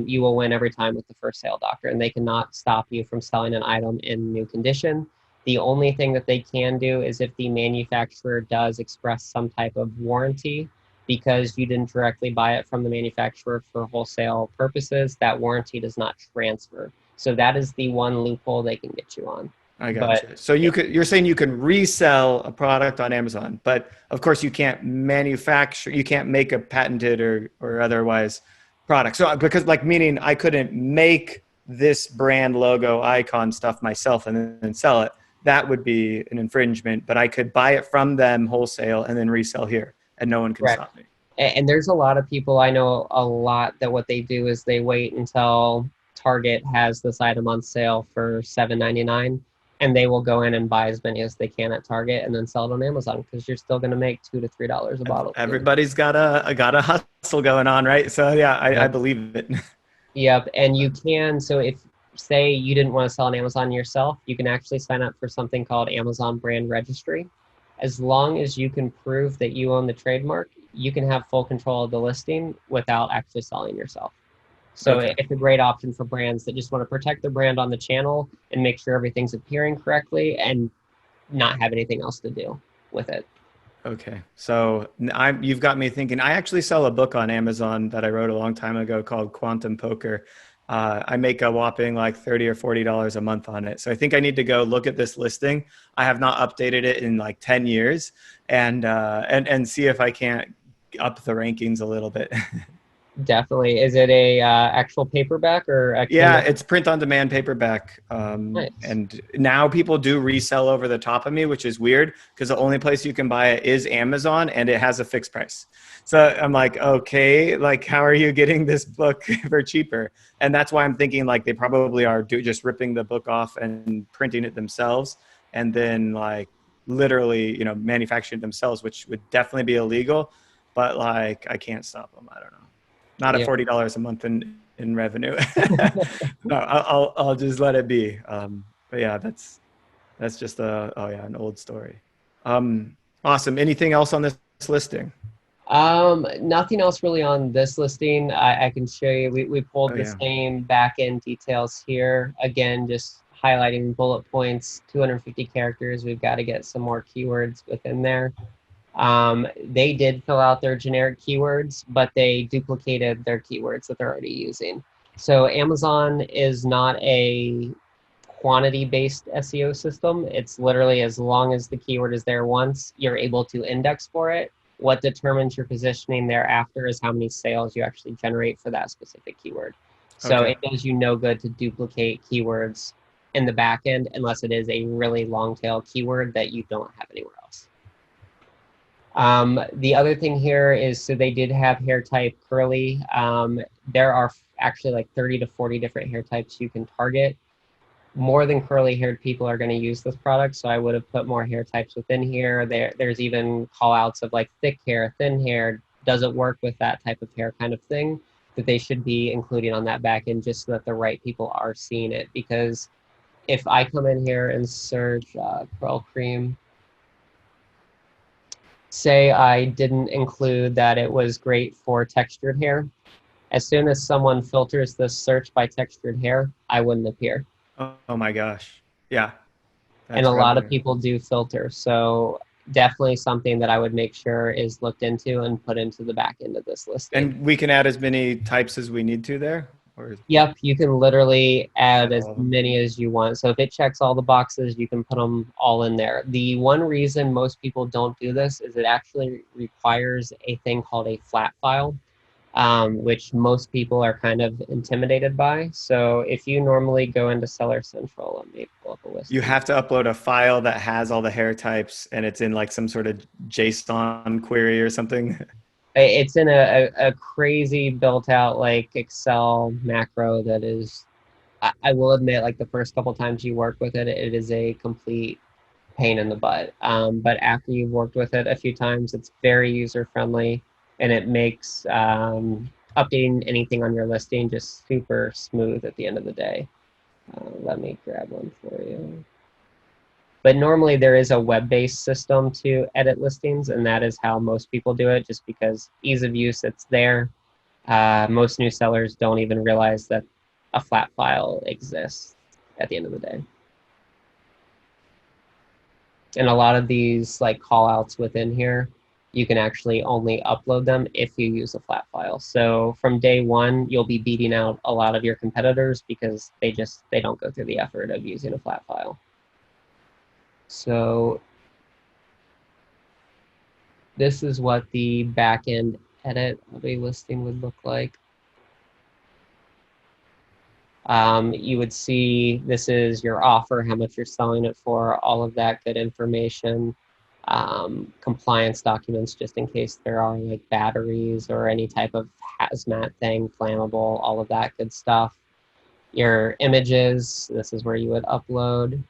You will win every time with the first sale doctrine. They cannot stop you from selling an item in new condition. The only thing that they can do is if the manufacturer does express some type of warranty because you didn't directly buy it from the manufacturer for wholesale purposes, that warranty does not transfer. So that is the one loophole they can get you on. I But gotcha. So you're saying you can resell a product on Amazon, but of course you can't manufacture, you can't make a patented or otherwise product. So because like meaning I couldn't make this brand logo icon stuff myself and then sell it. That would be an infringement, but I could buy it from them wholesale and then resell here and no one can correct. stop me. And there's a lot of people I know a lot that what they do is they wait until Target has this item on sale for $7.99 and they will go in and buy as many as they can at Target and then sell it on Amazon because you're still going to make $2 to $3 a bottle. Everybody's got a hustle going on, right? So yeah, I Yep. believe it. Yep. And you can, so if say you didn't want to sell on Amazon yourself, you can actually sign up for something called Amazon Brand Registry. As long as you can prove that you own the trademark, you can have full control of the listing without actually selling yourself. So Okay. it's a great option for brands that just want to protect their brand on the channel and make sure everything's appearing correctly and not have anything else to do with it. Okay, so you've got me thinking. I actually sell a book on Amazon that I wrote a long time ago called Quantum Poker. I make a whopping like $30 or $40 a month on it. So I think I need to go look at this listing. I have not updated it in like 10 years and see if I can't up the rankings a little bit. Definitely. Is it a actual paperback or a Yeah, Kindle? it's print on demand paperback. Nice. And now people do resell over the top of me, which is weird because the only place you can buy it is Amazon and it has a fixed price. So I'm like, okay, like how are you getting this book for cheaper? And that's why I'm thinking like they probably are just ripping the book off and printing it themselves and then like literally, manufacturing it themselves, which would definitely be illegal. But like I can't stop them. I don't know. Not at Yeah. $40 a month in revenue. No, I'll just let it be. But yeah, that's just an old story. Awesome. Anything else on this listing? Nothing else really on this listing. I can show you. We Oh pulled the yeah. same back end details here. Again, just highlighting bullet points, 250 characters. We've got to get some more keywords within there. They did fill out their generic keywords, but they duplicated their keywords that they're already using. So Amazon is not a quantity-based SEO system. It's literally as long as the keyword is there once, you're able to index for it. What determines your positioning thereafter is how many sales you actually generate for that specific keyword. So Okay. it does you no good to duplicate keywords in the back end unless it is a really long tail keyword that you don't have anywhere else. The other thing here is, so they did have hair type curly. There are actually like 30 to 40 different hair types you can target. More than curly haired people are going to use this product, so I would have put more hair types within here. There's even call outs of like thick hair, thin hair, doesn't work with that type of hair kind of thing, that they should be including on that back end just so that the right people are seeing it. Because if I come in here and search curl cream, say I didn't include that it was great for textured hair, as soon as someone filters this search by textured hair, I wouldn't appear. Oh my gosh. Yeah, And that's a lot of revenue. people do filter. So definitely something that I would make sure is looked into and put into the back end of this listing. And we can add as many types as we need to there, or Yep, you can literally add add as all of them. many as you want. So if it checks all the boxes, you can put them all in there. The one reason most people don't do this is it actually requires a thing called a flat file, which most people are kind of intimidated by. So if you normally go into Seller Central, let me pull up a You listing. have to upload a file that has all the hair types and it's in like some sort of JSON query or something. It's in a crazy built out like Excel macro that is, I will admit, like the first couple times you work with it, it is a complete pain in the butt. But after you've worked with it a few times, it's very user friendly and it makes updating anything on your listing just super smooth at the end of the day. Let me grab one for you. But normally there is a web-based system to edit listings, and that is how most people do it, just because ease of use, it's there. Most new sellers don't even realize that a flat file exists at the end of the day. And a lot of these like call outs within here, you can actually only upload them if you use a flat file. So from day one, you'll be beating out a lot of your competitors because they don't go through the effort of using a flat file. So this is what the back-end edit of a listing would look like. You would see this is your offer, how much you're selling it for, all of that good information. Compliance documents, just in case there are like batteries or any type of hazmat thing, flammable, all of that good stuff. Your images, this is where you would upload.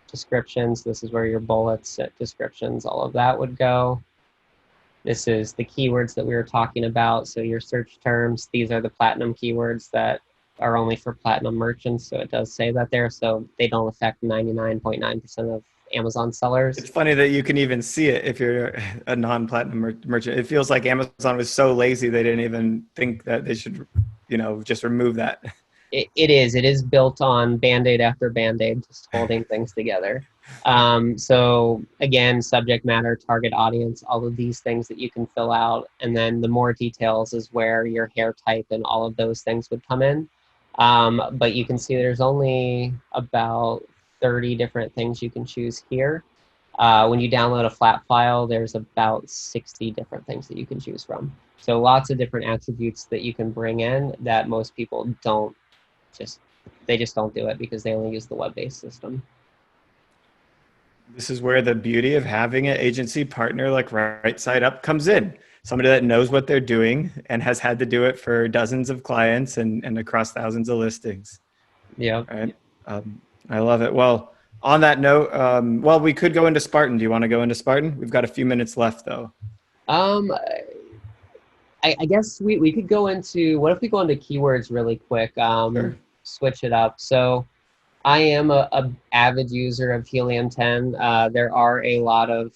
Descriptions, this is where your bullets, descriptions, all of that would go. This is the keywords that we were talking about. So your search terms, these are the platinum keywords that are only for platinum merchants. So it does say that there. So they don't affect 99.9% of Amazon sellers. It's funny that you can even see it if you're a non-platinum merchant. It feels like Amazon was so lazy they didn't even think that they should, just remove that. It is. It is built on Band-Aid after Band-Aid, just holding things together. So again, subject matter, target audience, all of these things that you can fill out. And then the more details is where your hair type and all of those things would come in. But you can see there's only about 30 different things you can choose here. When you download a flat file, there's about 60 different things that you can choose from. So lots of different attributes that you can bring in that most people don't they just don't do it because they only use the web-based system. This is where the beauty of having an agency partner like Right Side Up comes in. Somebody that knows what they're doing and has had to do it for dozens of clients and across thousands of listings. Yeah. Right. I love it. Well, on that note, well, we could go into Spartan. Do you want to go into Spartan? We've got a few minutes left, though. I guess we could go into, what if we go into keywords really quick, Sure. switch it up. So I am a avid user of Helium 10. There are a lot of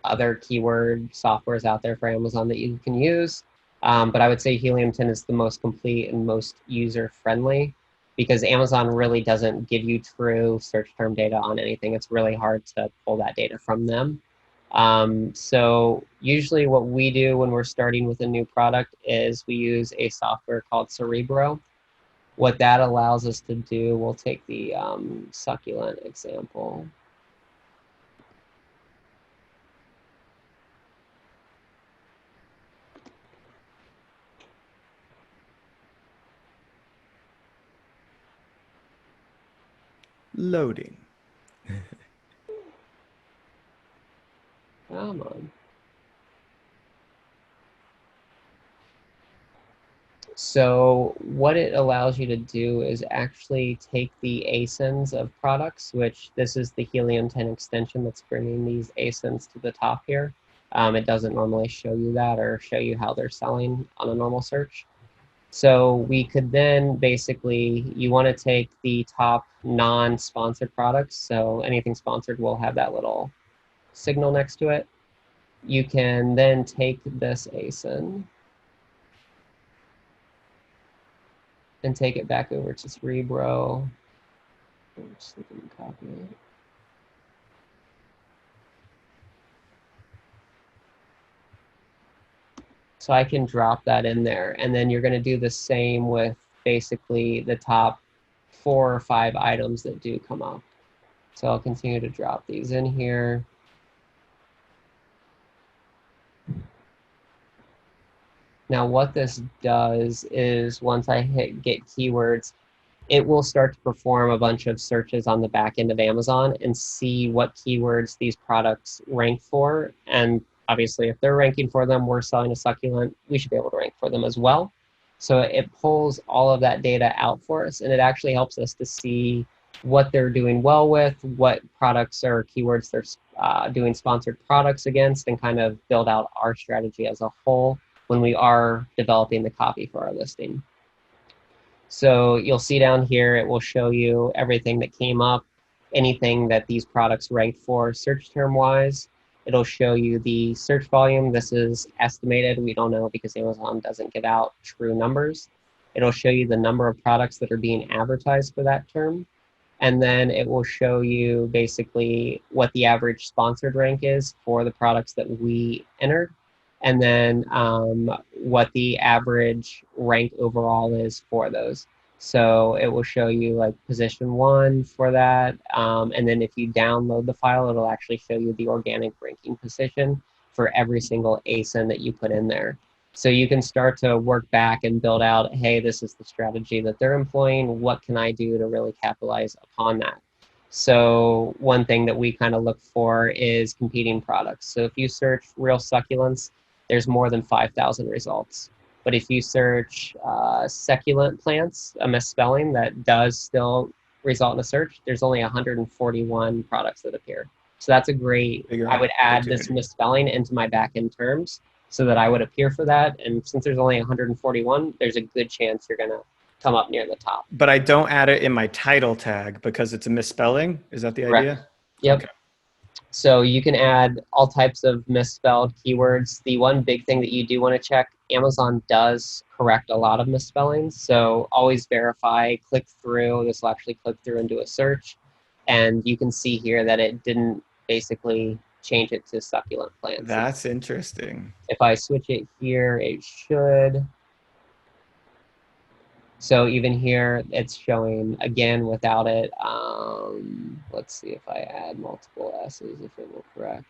other keyword softwares out there for Amazon that you can use. But I would say Helium 10 is the most complete and most user-friendly because Amazon really doesn't give you true search term data on anything. It's really hard to pull that data from them. So usually what we do when we're starting with a new product is we use a software called Cerebro. What that allows us to do, we'll take the succulent example. Loading. Come on. So what it allows you to do is actually take the ASINs of products, which this is the Helium 10 extension that's bringing these ASINs to the top here. It doesn't normally show you that or show you how they're selling on a normal search. So we could then basically, you want to take the top non-sponsored products. So anything sponsored will have that little signal next to it. You can then take this ASIN and take it back over to Cerebro. Oops, I didn't copy it. So I can drop that in there. And then you're going to do the same with basically the top 4 or 5 items that do come up. So I'll continue to drop these in here. Now what this does is once I hit get keywords, it will start to perform a bunch of searches on the back end of Amazon and see what keywords these products rank for. And obviously, if they're ranking for them, we're selling a succulent, we should be able to rank for them as well. So it pulls all of that data out for us, and it actually helps us to see what they're doing well with, what products or keywords they're doing sponsored products against, and kind of build out our strategy as a whole when we are developing the copy for our listing. So you'll see down here, it will show you everything that came up, anything that these products ranked for search term wise. It'll show you the search volume. This is estimated. We don't know because Amazon doesn't give out true numbers. It'll show you the number of products that are being advertised for that term. And then it will show you basically what the average sponsored rank is for the products that we entered, and then what the average rank overall is for those. So it will show you like position 1 for that. And then if you download the file, it'll actually show you the organic ranking position for every single ASIN that you put in there. So you can start to work back and build out, hey, this is the strategy that they're employing. What can I do to really capitalize upon that? So one thing that we kind of look for is competing products. So if you search real succulents, there's more than 5,000 results. But if you search succulent plants, a misspelling that does still result in a search, there's only 141 products that appear. So that's a great, I would add this misspelling into my backend terms so that I would appear for that. And since there's only 141, there's a good chance you're going to come up near the top. But I don't add it in my title tag because it's a misspelling. Is that the idea? Yep. Okay. So you can add all types of misspelled keywords. The one big thing that you do want to check, Amazon does correct a lot of misspellings. So always verify, click through. This will actually click through and do a search. And you can see here that it didn't basically change it to succulent plants. That's interesting. If I switch it here, it should. So even here, it's showing, again, without it. Let's see if I add multiple S's, if it will correct.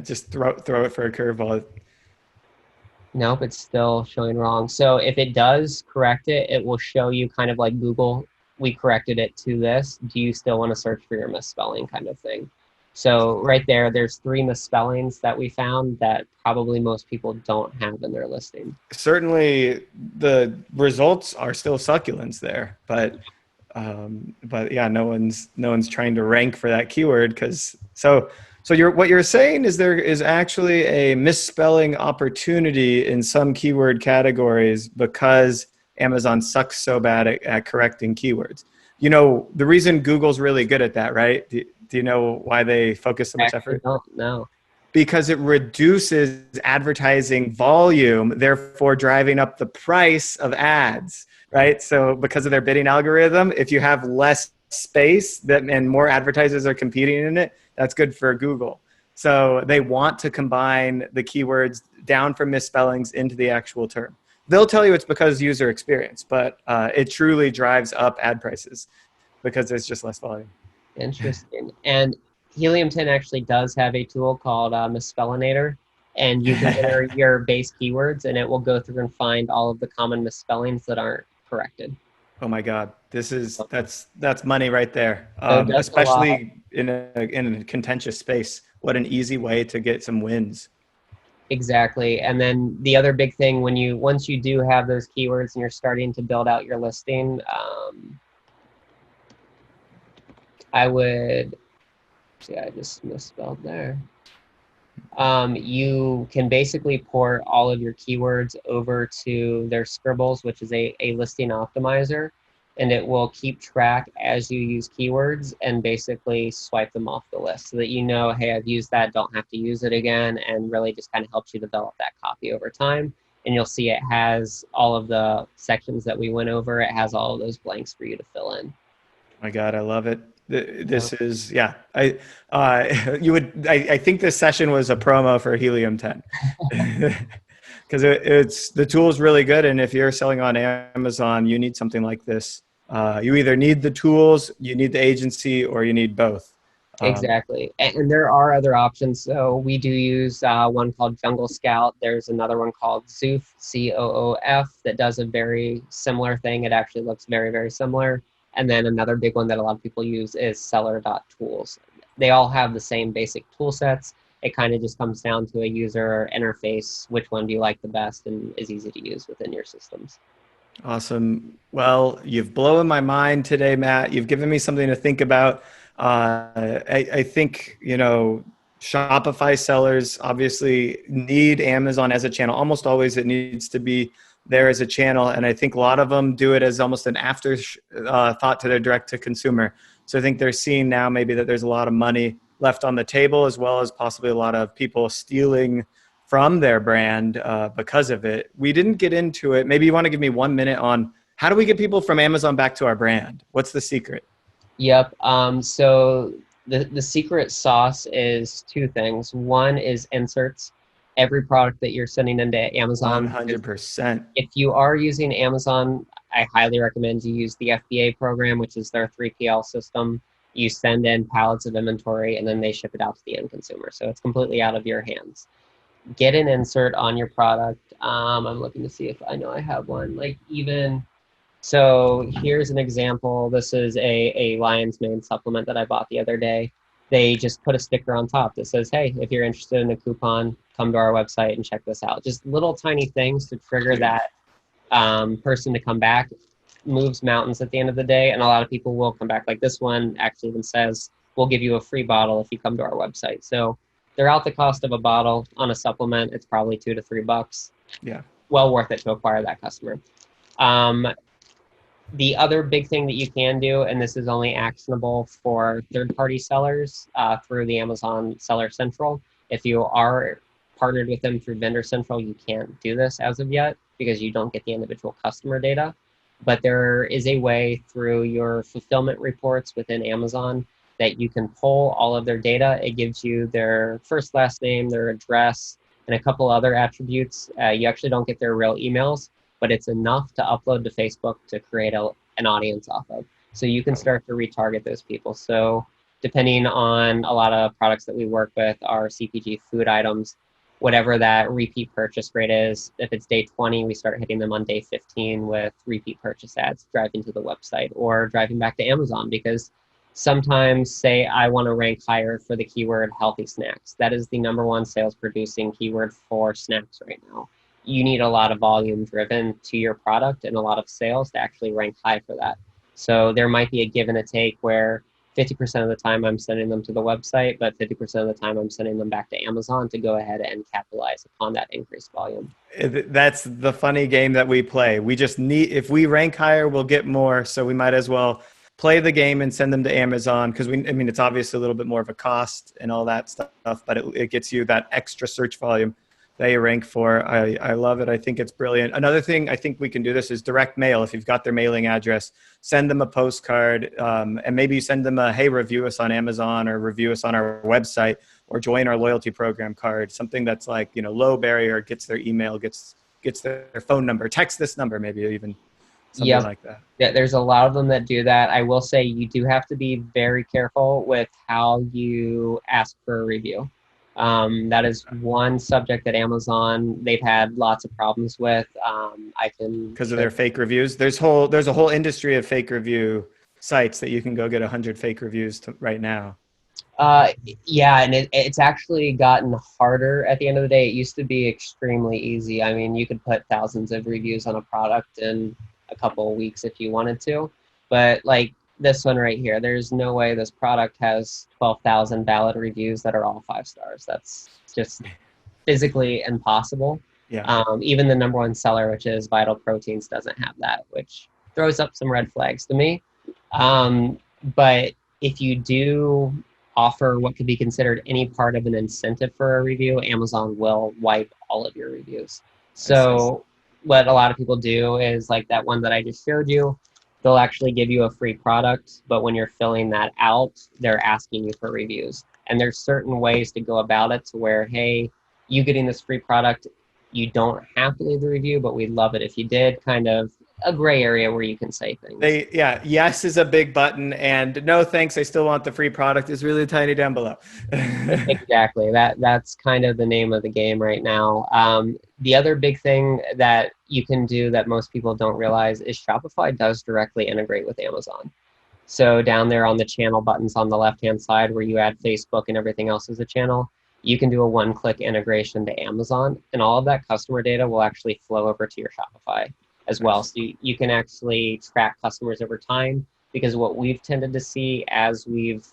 Just throw it for a curveball. Nope, it's still showing wrong. So if it does correct it, it will show you kind of like Google, we corrected it to this. Do you still want to search for your misspelling kind of thing? So right there, there's 3 misspellings that we found that probably most people don't have in their listing. Certainly the results are still succulents there, but yeah, no one's trying to rank for that keyword because what you're saying is there is actually a misspelling opportunity in some keyword categories because Amazon sucks so bad at correcting keywords. You know, the reason Google's really good at that, right? Do you know why they focus so much Actually, effort? don't know. Because it reduces advertising volume, therefore driving up the price of ads, right? So because of their bidding algorithm, if you have less space and more advertisers are competing in it, that's good for Google. So they want to combine the keywords down from misspellings into the actual term. They'll tell you it's because user experience, but it truly drives up ad prices because there's just less volume. Interesting. And Helium 10 actually does have a tool called Misspellinator, and you can enter your base keywords, and it will go through and find all of the common misspellings that aren't corrected. Oh my God, that's money right there. So it does a lot. Especially in a contentious space. What an easy way to get some wins. Exactly. And then the other big thing once you do have those keywords and you're starting to build out your listing, I would see, I just misspelled there. You can basically port all of your keywords over to their Scribbles, which is a listing optimizer, and it will keep track as you use keywords and basically swipe them off the list so that you know, hey, I've used that, don't have to use it again, and really just kind of helps you develop that copy over time. And you'll see it has all of the sections that we went over. It has all of those blanks for you to fill in. My God, I love it. This is, yeah. I think this session was a promo for Helium 10 because it's the tool is really good. And if you're selling on Amazon, you need something like this. You either need the tools, you need the agency, or you need both. Exactly. And there are other options. So we do use one called Jungle Scout. There's another one called Zoof, Coof, that does a very similar thing. It actually looks very, very similar. And then another big one that a lot of people use is Seller.tools. They all have the same basic tool sets. It kind of just comes down to a user interface. Which one do you like the best and is easy to use within your systems? Awesome. Well, you've blown my mind today, Matt. You've given me something to think about. I think, Shopify sellers obviously need Amazon as a channel. Almost always it needs to be there as a channel. And I think a lot of them do it as almost an after thought to their direct to consumer. So I think they're seeing now maybe that there's a lot of money left on the table, as well as possibly a lot of people stealing from their brand because of it. We didn't get into it. Maybe you want to give me 1 minute on how do we get people from Amazon back to our brand? What's the secret? Yep. So the secret sauce is 2 things. One is inserts. Every product that you're sending into Amazon. 100%. If you are using Amazon, I highly recommend you use the FBA program, which is their 3PL system. You send in pallets of inventory and then they ship it out to the end consumer. So it's completely out of your hands. Get an insert on your product. I'm looking to see if I know I have one. So here's an example. This is a Lion's Mane supplement that I bought the other day. They just put a sticker on top that says, hey, if you're interested in a coupon, come to our website and check this out. Just little tiny things to trigger that person to come back. Moves mountains at the end of the day. And a lot of people will come back. Like this one actually even says, we'll give you a free bottle if you come to our website. So they're out the cost of a bottle on a supplement. It's probably $2 to $3. Yeah. Well worth it to acquire that customer. The other big thing that you can do, and this is only actionable for third-party sellers through the Amazon Seller Central. If you are partnered with them through Vendor Central, you can't do this as of yet because you don't get the individual customer data. But there is a way through your fulfillment reports within Amazon that you can pull all of their data. It gives you their first, last name, their address, and a couple other attributes. You actually don't get their real emails, but it's enough to upload to Facebook to create an audience off of. So you can start to retarget those people. So depending on a lot of products that we work with are CPG food items, whatever that repeat purchase rate is. If it's day 20, we start hitting them on day 15 with repeat purchase ads driving to the website or driving back to Amazon, because sometimes, say I want to rank higher for the keyword healthy snacks. That is the #1 sales producing keyword for snacks right now. You need a lot of volume driven to your product and a lot of sales to actually rank high for that. So there might be a give and a take where 50% of the time I'm sending them to the website, but 50% of the time I'm sending them back to Amazon to go ahead and capitalize upon that increased volume. That's the funny game that we play. We just need, if we rank higher, we'll get more. So we might as well play the game and send them to Amazon, because I mean, it's obviously a little bit more of a cost and all that stuff, but it gets you that extra search volume that you rank for. I love it. I think it's brilliant. Another thing I think we can do this is direct mail. If you've got their mailing address, send them a postcard, and maybe you send them a, hey, review us on Amazon or review us on our website or join our loyalty program card. Something that's like, low barrier, gets their email, gets their phone number, text this number, maybe even something like that. Yeah, there's a lot of them that do that. I will say you do have to be very careful with how you ask for a review. That is one subject that Amazon, they've had lots of problems with. Because of their fake reviews. There's a whole industry of fake review sites that you can go get 100 fake reviews right now. Yeah, and it's actually gotten harder at the end of the day. It used to be extremely easy. I mean, you could put thousands of reviews on a product in a couple of weeks if you wanted to. But like this one right here, there's no way this product has 12,000 valid reviews that are all 5 stars. That's just physically impossible. Yeah. Even the #1 seller, which is Vital Proteins, doesn't have that, which throws up some red flags to me. But if you do offer what could be considered any part of an incentive for a review, Amazon will wipe all of your reviews. So what a lot of people do is like that one that I just showed you, they'll actually give you a free product, but when you're filling that out, they're asking you for reviews. And there's certain ways to go about it to where, hey, you getting this free product, you don't have to leave the review, but we'd love it if you did. Kind of a gray area where you can say things. Yes is a big button, and no thanks, I still want the free product is really tiny down below. Exactly. That's kind of the name of the game right now. The other big thing that you can do that most people don't realize is Shopify does directly integrate with Amazon. So down there on the channel buttons on the left-hand side where you add Facebook and everything else as a channel, you can do a one-click integration to Amazon, and all of that customer data will actually flow over to your Shopify as well. So you can actually track customers over time, because what we've tended to see as we've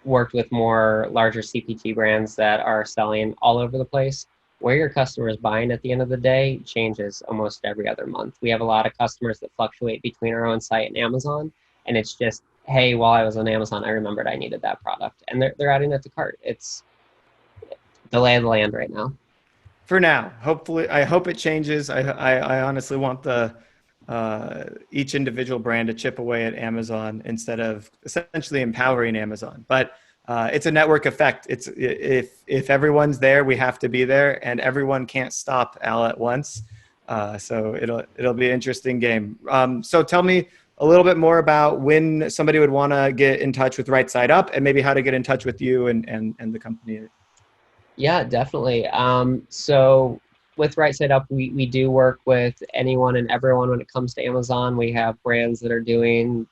worked with more larger CPG brands that are selling all over the place, where your customer is buying at the end of the day changes almost every other month. We have a lot of customers that fluctuate between our own site and Amazon, and it's just, hey, while I was on Amazon, I remembered I needed that product, and they're adding it to cart. It's the lay of the land right now. For now, hopefully, I hope it changes. I honestly want the each individual brand to chip away at Amazon instead of essentially empowering Amazon. But it's a network effect. It's if everyone's there, we have to be there, and everyone can't stop all at once. So it'll be an interesting game. So tell me a little bit more about when somebody would want to get in touch with Right Side Up, and maybe how to get in touch with you and the company. Yeah, definitely. So with Right Side Up, we do work with anyone and everyone when it comes to Amazon. We have brands that are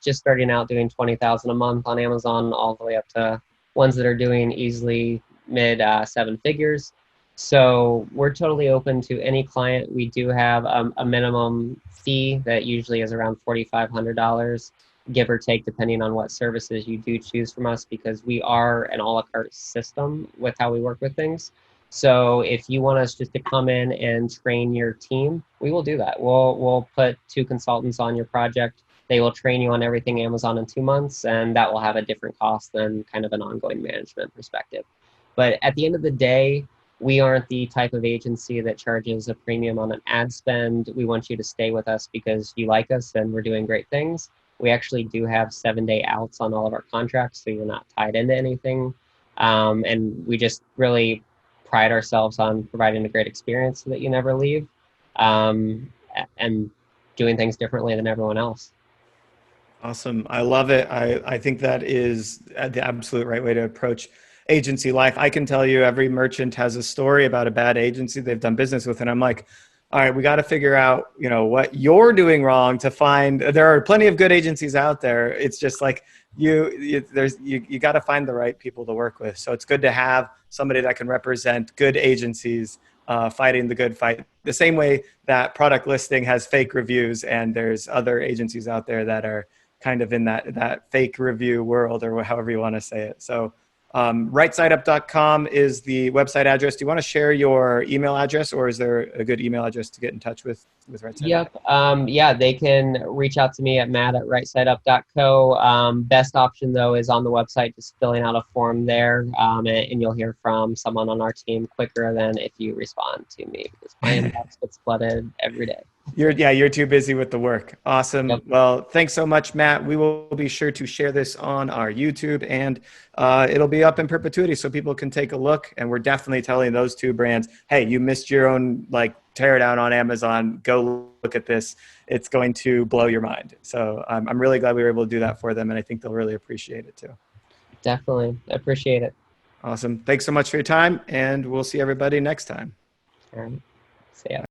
just starting out doing 20,000 a month on Amazon, all the way up to ones that are doing easily mid 7 figures. So we're totally open to any client. We do have a minimum fee that usually is around $4,500. Give or take, depending on what services you do choose from us, because we are an a la carte system with how we work with things. So if you want us just to come in and train your team, we will do that. We'll put 2 consultants on your project. They will train you on everything Amazon in 2 months, and that will have a different cost than kind of an ongoing management perspective. But at the end of the day, we aren't the type of agency that charges a premium on an ad spend. We want you to stay with us because you like us and we're doing great things. We actually do have 7-day outs on all of our contracts, so you're not tied into anything. And we just really pride ourselves on providing a great experience so that you never leave, and doing things differently than everyone else. Awesome. I love it. I think that is the absolute right way to approach agency life. I can tell you every merchant has a story about a bad agency they've done business with. And I'm like, all right, we got to figure out, what you're doing wrong to find, there are plenty of good agencies out there. It's just like you got to find the right people to work with. So it's good to have somebody that can represent good agencies fighting the good fight. The same way that product listing has fake reviews and there's other agencies out there that are kind of in that fake review world, or however you want to say it. So rightsideUp.com is the website address. Do you want to share your email address, or is there a good email address to get in touch with Right Side Up? Yep. Yeah, they can reach out to me at matt@rightside.up.co. Best option, though, is on the website, just filling out a form there, and you'll hear from someone on our team quicker than if you respond to me, because my inbox gets flooded every day. You're too busy with the work. Awesome. Yep. Well, thanks so much, Matt. We will be sure to share this on our YouTube, and it'll be up in perpetuity so people can take a look. And we're definitely telling those two brands, hey, you missed your own teardown on Amazon. Go look at this. It's going to blow your mind. So I'm really glad we were able to do that for them, and I think they'll really appreciate it too. Definitely. I appreciate it. Awesome. Thanks so much for your time, and we'll see everybody next time. All right. See ya.